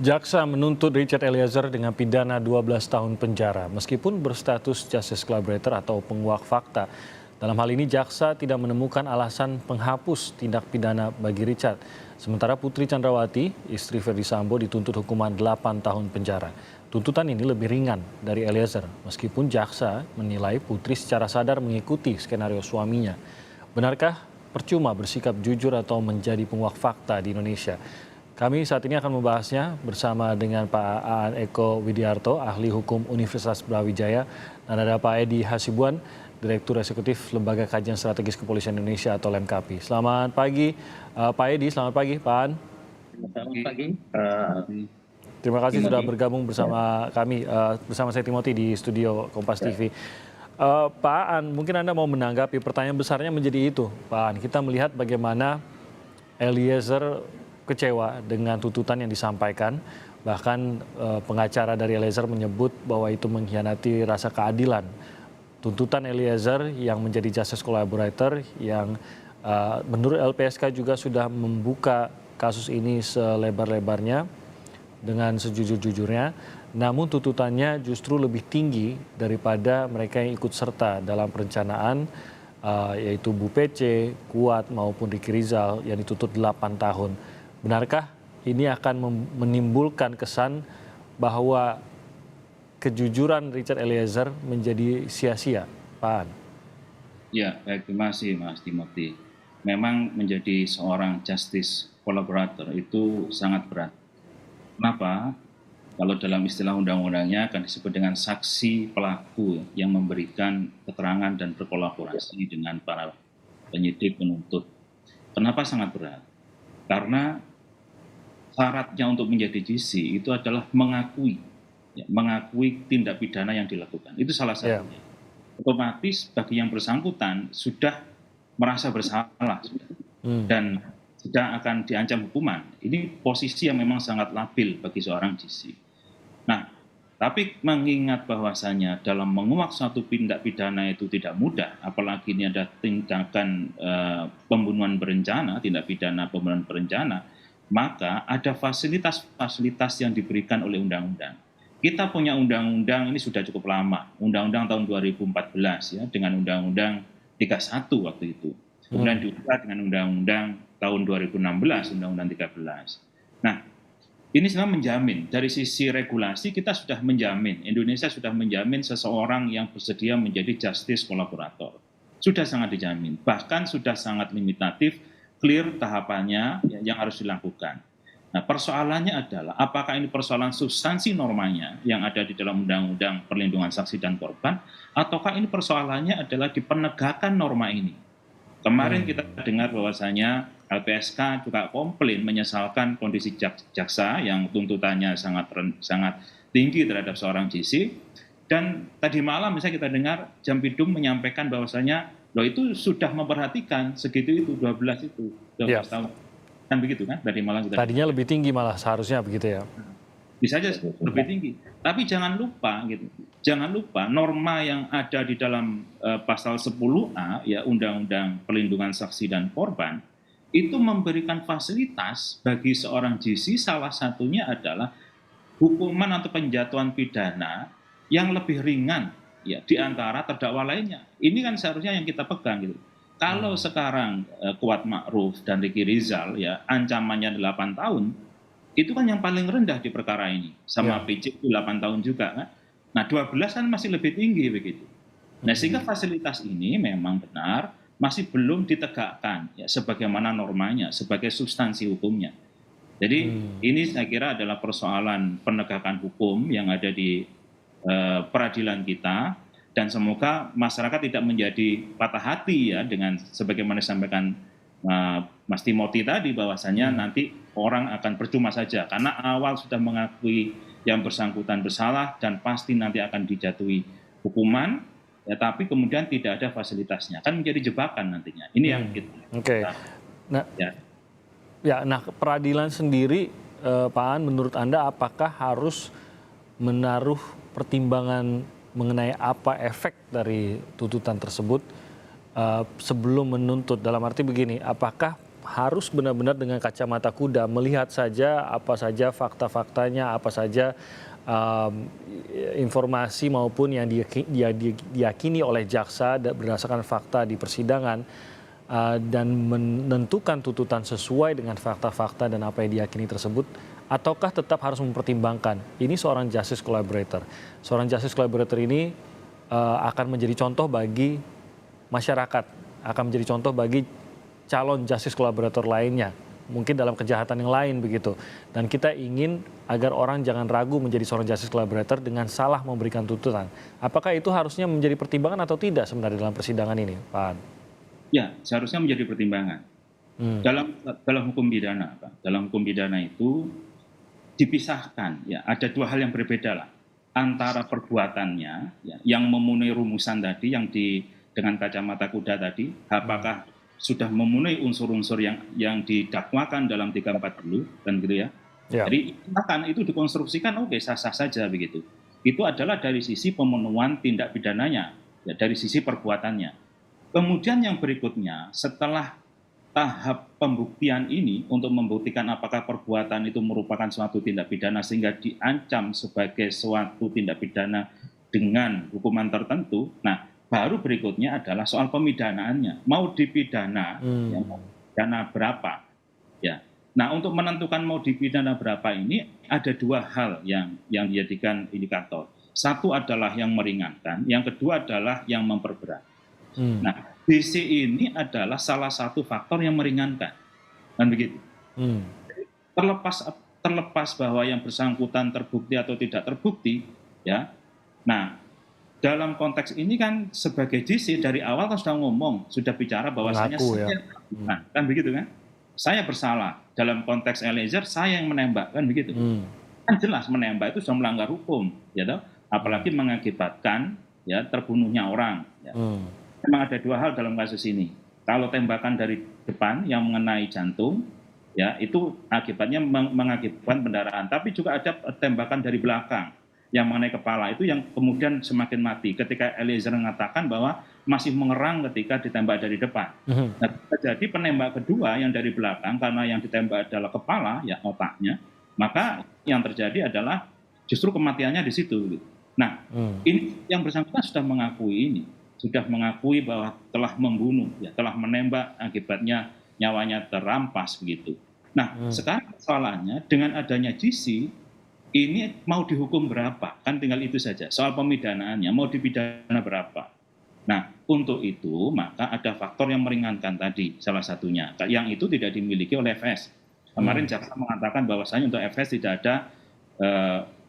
Jaksa menuntut Richard Eliezer dengan pidana 12 tahun penjara meskipun berstatus justice collaborator atau penguak fakta. Dalam hal ini jaksa tidak menemukan alasan penghapus tindak pidana bagi Richard. Sementara Putri Chandrawati, istri Ferdy Sambo dituntut hukuman 8 tahun penjara. Tuntutan ini lebih ringan dari Eliezer meskipun jaksa menilai Putri secara sadar mengikuti skenario suaminya. Benarkah percuma bersikap jujur atau menjadi penguak fakta di Indonesia? Kami saat ini akan membahasnya bersama dengan Pak Aan Eko Widiarto, ahli hukum Universitas Brawijaya, dan ada Pak Edi Hasibuan, Direktur Eksekutif Lembaga Kajian Strategis Kepolisian Indonesia atau LEMKAPI. Selamat pagi Pak Edi, selamat pagi Pak Aan. Selamat pagi. Terima kasih Timothy. sudah bergabung bersama kami, bersama saya Timothy di studio Kompas TV. Pak Aan, mungkin Anda mau menanggapi pertanyaan besarnya menjadi itu, Pak Aan. Kita melihat bagaimana Eliezer kecewa dengan tuntutan yang disampaikan. Bahkan pengacara dari Eliezer menyebut bahwa itu mengkhianati rasa keadilan. Tuntutan Eliezer yang menjadi justice collaborator yang menurut LPSK juga sudah membuka kasus ini selebar-lebarnya dengan sejujur-jujurnya. Namun tuntutannya justru lebih tinggi daripada mereka yang ikut serta dalam perencanaan yaitu Bu Pece, Kuat maupun Ricky Rizal yang dituntut 8 tahun. Benarkah ini akan menimbulkan kesan bahwa kejujuran Richard Eliezer menjadi sia-sia, Pak An? Ya, baik, terima kasih Mas Timothy. Memang menjadi seorang justice collaborator itu sangat berat. Kenapa? Kalau dalam istilah undang-undangnya akan disebut dengan saksi pelaku yang memberikan keterangan dan berkolaborasi dengan para penyidik penuntut. Kenapa sangat berat? Karena syaratnya untuk menjadi GC itu adalah mengakui tindak pidana yang dilakukan. Itu salah satunya. Otomatis bagi yang bersangkutan sudah merasa bersalah dan sudah akan diancam hukuman. Ini posisi yang memang sangat labil bagi seorang GC. Nah, tapi mengingat bahwasanya dalam menguak suatu tindak pidana itu tidak mudah, apalagi ini ada tindakan pembunuhan berencana, tindak pidana pembunuhan berencana, maka ada fasilitas-fasilitas yang diberikan oleh undang-undang. Kita punya undang-undang ini sudah cukup lama, undang-undang tahun 2014 ya, dengan undang-undang 31 waktu itu. Kemudian diubah dengan undang-undang tahun 2016, undang-undang 13. Nah, ini sebenarnya menjamin, dari sisi regulasi kita sudah menjamin, Indonesia sudah menjamin seseorang yang bersedia menjadi justice collaborator. Sudah sangat dijamin, bahkan sudah sangat limitatif, clear tahapannya yang harus dilakukan. Nah, persoalannya adalah apakah ini persoalan substansi normanya yang ada di dalam Undang-Undang Perlindungan Saksi dan Korban, ataukah ini persoalannya adalah di penegakan norma ini. Kemarin kita dengar bahwasanya LPSK juga komplain menyesalkan kondisi jaksa yang tuntutannya sangat tinggi terhadap seorang GC. Dan tadi malam misalnya kita dengar Jampidum menyampaikan bahwasanya loh itu sudah memperhatikan segitu itu 12 tahun. Kan begitu kan dari malam kita. Tadinya lebih tinggi malah seharusnya begitu ya. Bisa saja lebih tinggi. Tapi jangan lupa gitu. Jangan lupa norma yang ada di dalam pasal 10A ya Undang-Undang Perlindungan Saksi dan Korban itu memberikan fasilitas bagi seorang GC, salah satunya adalah hukuman atau penjatuhan pidana yang lebih ringan ya di antara terdakwa lainnya. Ini kan seharusnya yang kita pegang gitu. Kalau sekarang Kuat Ma'ruf dan Ricky Rizal ya ancamannya 8 tahun, itu kan yang paling rendah di perkara ini. Sama PC itu 8 tahun juga kan. Nah 12 kan masih lebih tinggi begitu. Nah sehingga fasilitas ini memang benar masih belum ditegakkan ya sebagaimana normanya, sebagai substansi hukumnya. Jadi ini saya kira adalah persoalan penegakan hukum yang ada di peradilan kita, dan semoga masyarakat tidak menjadi patah hati ya dengan sebagaimana disampaikan Mas Timothy tadi bahwasanya nanti orang akan percuma saja karena awal sudah mengakui yang bersangkutan bersalah dan pasti nanti akan dijatuhi hukuman ya, tapi kemudian tidak ada fasilitasnya, kan menjadi jebakan nantinya. Ini yang kita. Oke. Nah, nah peradilan sendiri Pak An, menurut Anda apakah harus menaruh pertimbangan mengenai apa efek dari tuntutan tersebut sebelum menuntut? Dalam arti begini, apakah harus benar-benar dengan kacamata kuda melihat saja apa saja fakta-faktanya, apa saja um, informasi maupun yang diyakini oleh jaksa berdasarkan fakta di persidangan, dan menentukan tuntutan sesuai dengan fakta-fakta dan apa yang diyakini tersebut, ataukah tetap harus mempertimbangkan ini seorang justice collaborator. Seorang justice collaborator ini akan menjadi contoh bagi masyarakat, akan menjadi contoh bagi calon justice collaborator lainnya, mungkin dalam kejahatan yang lain begitu. Dan kita ingin agar orang jangan ragu menjadi seorang justice collaborator dengan salah memberikan tuntutan. Apakah itu harusnya menjadi pertimbangan atau tidak sebenarnya dalam persidangan ini, Pak An? Ya, seharusnya menjadi pertimbangan. Dalam hukum pidana, Pak. Dalam hukum pidana itu dipisahkan, ya, ada dua hal yang berbeda lah antara perbuatannya, ya, yang memenuhi rumusan tadi yang dengan kacamata kuda tadi, apakah sudah memenuhi unsur-unsur yang didakwakan dalam 340 kan gitu ya. Ya. Jadi itu dikonstruksikan oke, sah-sah saja begitu. Itu adalah dari sisi pemenuhan tindak pidananya, ya, dari sisi perbuatannya. Kemudian yang berikutnya, setelah tahap pembuktian ini untuk membuktikan apakah perbuatan itu merupakan suatu tindak pidana sehingga diancam sebagai suatu tindak pidana dengan hukuman tertentu. Nah, baru berikutnya adalah soal pemidanaannya. Mau dipidana, ya, mau dipidana berapa? Ya. Nah, untuk menentukan mau dipidana berapa ini ada dua hal yang dijadikan indikator. Satu adalah yang meringankan, yang kedua adalah yang memperberat. Nah, DC ini adalah salah satu faktor yang meringankan, kan begitu. Terlepas bahwa yang bersangkutan terbukti atau tidak terbukti, ya. Nah, dalam konteks ini kan sebagai DC dari awal kan sudah ngomong, sudah bicara bahwasanya kan begitu kan? Saya bersalah dalam konteks Eliezer, saya yang menembak, kan begitu. Kan jelas menembak itu sudah melanggar hukum, ya toh? Apalagi mengakibatkan ya terbunuhnya orang. Ya. Memang ada dua hal dalam kasus ini. Kalau tembakan dari depan yang mengenai jantung, ya itu akibatnya mengakibatkan pendarahan. Tapi juga ada tembakan dari belakang yang mengenai kepala, itu yang kemudian semakin mati. Ketika Eliezer mengatakan bahwa masih mengerang ketika ditembak dari depan. Nah, jadi penembak kedua yang dari belakang, karena yang ditembak adalah kepala, ya otaknya, maka yang terjadi adalah justru kematiannya di situ. Nah, ini yang bersangkutan sudah mengakui ini. Sudah mengakui bahwa telah membunuh, ya, telah menembak, akibatnya nyawanya terampas begitu. Nah, sekarang persoalannya dengan adanya GC, ini mau dihukum berapa? Kan tinggal itu saja. Soal pemidanaannya, mau dipidana berapa? Nah, untuk itu maka ada faktor yang meringankan tadi, salah satunya. Yang itu tidak dimiliki oleh FS. Kemarin jaksa mengatakan bahwasanya untuk FS tidak ada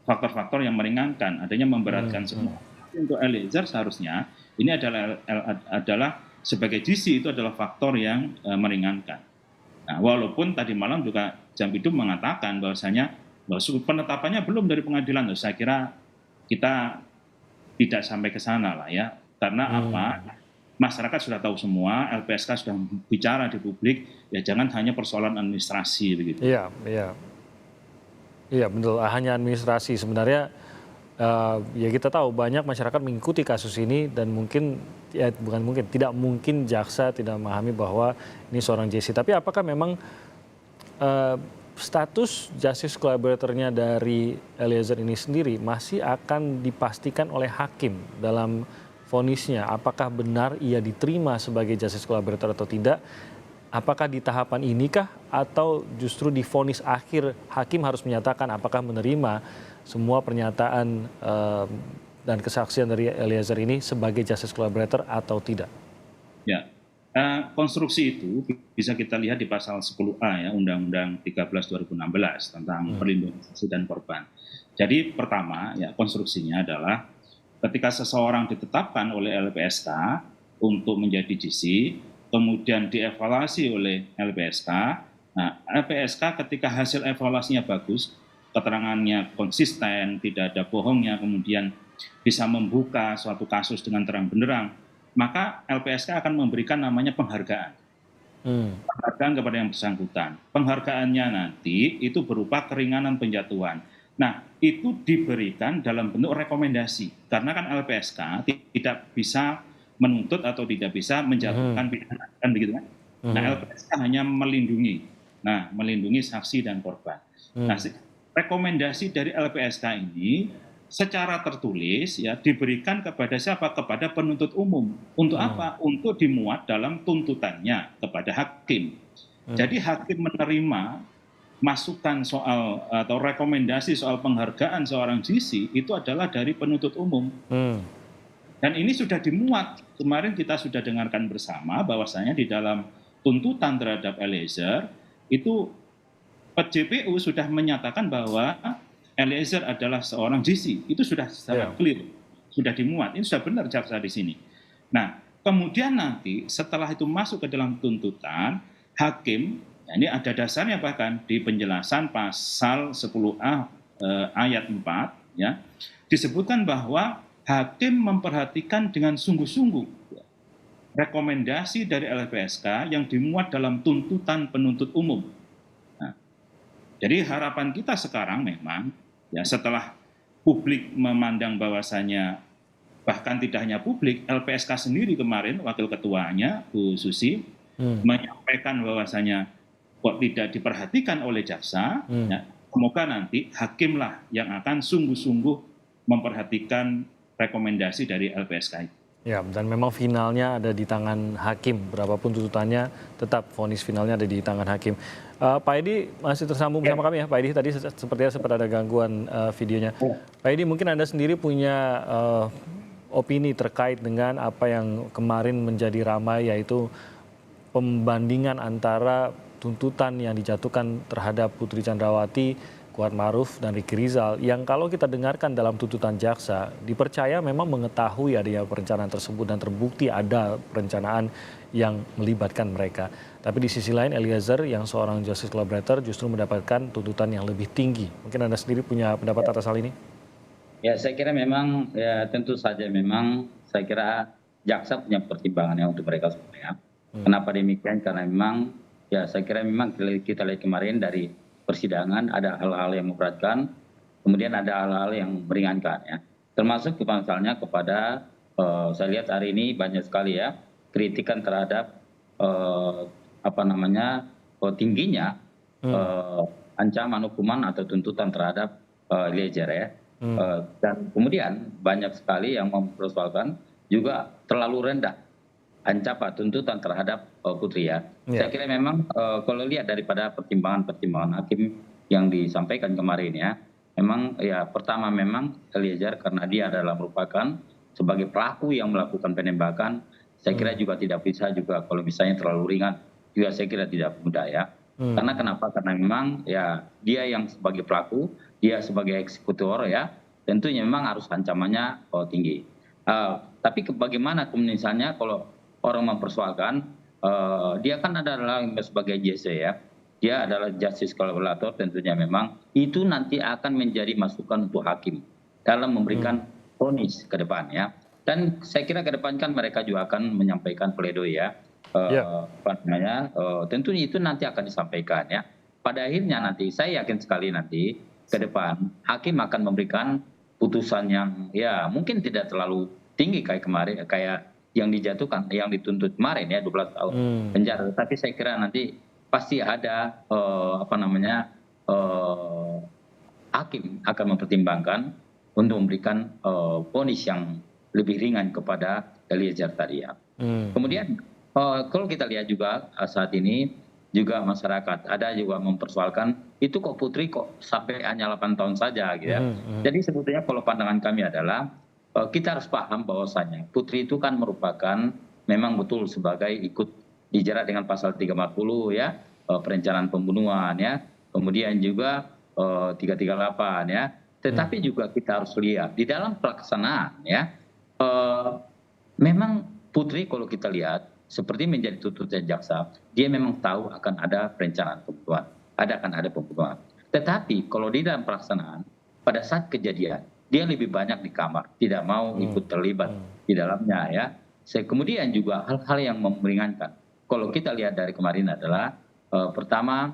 faktor-faktor yang meringankan, adanya memberatkan semua. Untuk Eliezer seharusnya ini adalah sebagai GC itu adalah faktor yang meringankan. Nah, walaupun tadi malam juga Jampidum mengatakan bahwasanya penetapannya belum dari pengadilan. Saya kira kita tidak sampai ke sana lah ya. Karena apa? Masyarakat sudah tahu semua, LPSK sudah bicara di publik, ya jangan hanya persoalan administrasi begitu. Iya, betul. Hanya administrasi sebenarnya. Ya kita tahu banyak masyarakat mengikuti kasus ini dan mungkin tidak mungkin jaksa tidak memahami bahwa ini seorang JC. Tapi apakah memang status justice collaborator-nya dari Eliezer ini sendiri masih akan dipastikan oleh hakim dalam vonisnya? Apakah benar ia diterima sebagai justice collaborator atau tidak? Apakah di tahapan inikah atau justru di vonis akhir hakim harus menyatakan apakah menerima semua pernyataan dan kesaksian dari Eliezer ini sebagai justice collaborator atau tidak? Ya, konstruksi itu bisa kita lihat di pasal 10A ya Undang-Undang 13 2016 tentang perlindungan saksi dan korban. Jadi pertama ya konstruksinya adalah ketika seseorang ditetapkan oleh LPSK untuk menjadi GC, kemudian dievaluasi oleh LPSK. Nah, LPSK ketika hasil evaluasinya bagus, keterangannya konsisten, tidak ada bohongnya, kemudian bisa membuka suatu kasus dengan terang benderang, maka LPSK akan memberikan namanya penghargaan. Penghargaan kepada yang bersangkutan. Penghargaannya nanti itu berupa keringanan penjatuhan. Nah, itu diberikan dalam bentuk rekomendasi. Karena kan LPSK tidak bisa menuntut atau tidak bisa menjatuhkan pidana, kan begitu kan? Nah, LPSK hanya melindungi. Nah, melindungi saksi dan korban. Nah, rekomendasi dari LPSK ini secara tertulis ya diberikan kepada siapa? Kepada penuntut umum. Untuk apa? Untuk dimuat dalam tuntutannya kepada hakim. Jadi hakim menerima masukan soal atau rekomendasi soal penghargaan seorang GC itu adalah dari penuntut umum. Dan ini sudah dimuat. Kemarin kita sudah dengarkan bersama bahwasanya di dalam tuntutan terhadap Eliezer itu JPU sudah menyatakan bahwa Eliezer adalah seorang GC. Itu sudah sangat clear, sudah dimuat. Ini sudah benar jaksa di sini. Nah, kemudian nanti setelah itu masuk ke dalam tuntutan, hakim, nah ini ada dasarnya bahkan di penjelasan pasal 10A ayat 4, ya, disebutkan bahwa hakim memperhatikan dengan sungguh-sungguh rekomendasi dari LPSK yang dimuat dalam tuntutan penuntut umum. Nah, jadi harapan kita sekarang memang ya setelah publik memandang bahwasanya bahkan tidak hanya publik, LPSK sendiri kemarin wakil ketuanya Bu Susi menyampaikan bahwasanya kok tidak diperhatikan oleh jaksa, ya, semoga nanti hakimlah yang akan sungguh-sungguh memperhatikan rekomendasi dari LPSK itu. Ya, dan memang finalnya ada di tangan hakim. Berapapun tuntutannya, tetap vonis finalnya ada di tangan hakim. Pak Edi masih tersambung bersama kami ya. Pak Edi tadi sepertinya sempat ada gangguan videonya. Pak Edi, mungkin Anda sendiri punya opini terkait dengan apa yang kemarin menjadi ramai, yaitu pembandingan antara tuntutan yang dijatuhkan terhadap Putri Chandrawati, Kuat Maruf, dan Ricky Rizal, yang kalau kita dengarkan dalam tuntutan jaksa, dipercaya memang mengetahui adanya perencanaan tersebut dan terbukti ada perencanaan yang melibatkan mereka. Tapi di sisi lain Eliezer yang seorang justice collaborator justru mendapatkan tuntutan yang lebih tinggi. Mungkin Anda sendiri punya pendapat atas hal ini? Ya, saya kira memang ya tentu saja memang saya kira jaksa punya pertimbangannya untuk mereka semua ya. Kenapa demikian? Karena memang ya saya kira memang kita lihat kemarin dari persidangan ada hal-hal yang memberatkan, kemudian ada hal-hal yang meringankan ya. Termasuk misalnya kepada saya lihat hari ini banyak sekali ya kritikan terhadap tingginya ancaman hukuman atau tuntutan terhadap Eliezer ya. Dan kemudian banyak sekali yang mempersoalkan juga terlalu rendah ancaman tuntutan terhadap Putri ya. Saya kira memang kalau lihat daripada pertimbangan hakim yang disampaikan kemarin ya, memang ya pertama memang Eliezer karena dia adalah merupakan sebagai pelaku yang melakukan penembakan, saya kira juga tidak bisa juga kalau misalnya terlalu ringan, juga saya kira tidak mudah ya. Karena kenapa? Karena memang ya dia yang sebagai pelaku, dia sebagai eksekutor ya, tentunya memang harus ancamannya tinggi. Tapi bagaimana misalnya kalau orang mempersoalkan dia kan adalah sebagai JC ya, dia adalah justice collaborator, tentunya memang itu nanti akan menjadi masukan untuk hakim dalam memberikan vonis ke depan ya. Dan saya kira ke depan kan mereka juga akan menyampaikan pledoi ya. Tentunya itu nanti akan disampaikan ya. Pada akhirnya nanti saya yakin sekali nanti ke depan hakim akan memberikan putusan yang ya mungkin tidak terlalu tinggi kayak kemarin, kayak yang dijatuhkan, yang dituntut kemarin ya 12 tahun penjara. Tapi saya kira nanti pasti ada hakim akan mempertimbangkan untuk memberikan vonis yang lebih ringan kepada Eliezer tadi ya. Kemudian kalau kita lihat juga saat ini juga masyarakat ada juga mempersoalkan itu kok Putri kok sampai hanya 8 tahun saja gitu ya. Jadi sebetulnya kalau pandangan kami adalah kita harus paham bahwasanya Putri itu kan merupakan memang betul sebagai ikut dijerat dengan pasal 340 ya, perencanaan pembunuhan ya, kemudian juga 338 ya. Tetapi juga kita harus lihat di dalam pelaksanaan ya, memang Putri kalau kita lihat seperti menjadi tuntutan jaksa, dia memang tahu akan ada perencanaan pembunuhan, akan ada pembunuhan. Tetapi kalau di dalam pelaksanaan pada saat kejadian dia lebih banyak di kamar, tidak mau ikut terlibat di dalamnya ya. Kemudian juga hal-hal yang meringankan. Kalau kita lihat dari kemarin adalah pertama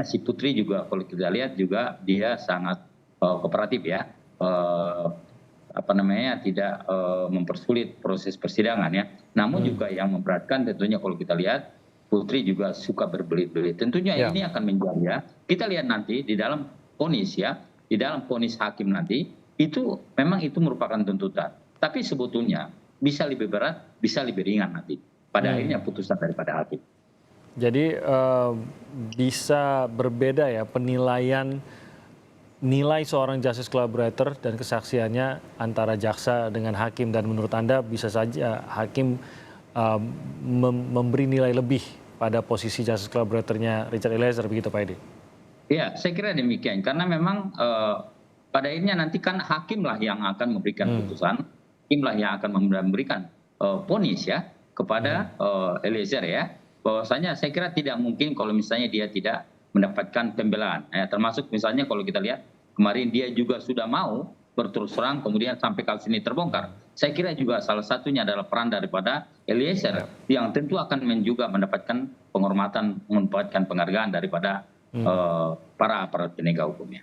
si Putri juga kalau kita lihat juga dia sangat kooperatif ya. tidak mempersulit proses persidangan ya. Namun juga yang memberatkan tentunya kalau kita lihat Putri juga suka berbelit-belit. Tentunya ini akan menjadi ya. Kita lihat nanti di dalam vonis ya, di dalam vonis hakim nanti itu memang itu merupakan tuntutan. Tapi sebetulnya bisa lebih berat, bisa lebih ringan nanti. Pada akhirnya putusan daripada hakim. Jadi bisa berbeda ya penilaian nilai seorang justice collaborator dan kesaksiannya antara jaksa dengan hakim, dan menurut Anda bisa saja hakim memberi nilai lebih pada posisi justice collaboratornya Richard Eliezer, begitu Pak Edi? Ya, saya kira demikian karena memang pada akhirnya nanti kan hakimlah yang akan memberikan putusan, hakimlah yang akan memberikan vonis ya kepada Eliezer ya. Bahwasanya saya kira tidak mungkin kalau misalnya dia tidak mendapatkan pembelaan. Termasuk misalnya kalau kita lihat kemarin dia juga sudah mau berterus terang, kemudian sampai kasus ini terbongkar. Saya kira juga salah satunya adalah peran daripada Eliezer yang tentu akan juga mendapatkan penghormatan, mendapatkan penghargaan daripada para aparat penegak hukumnya.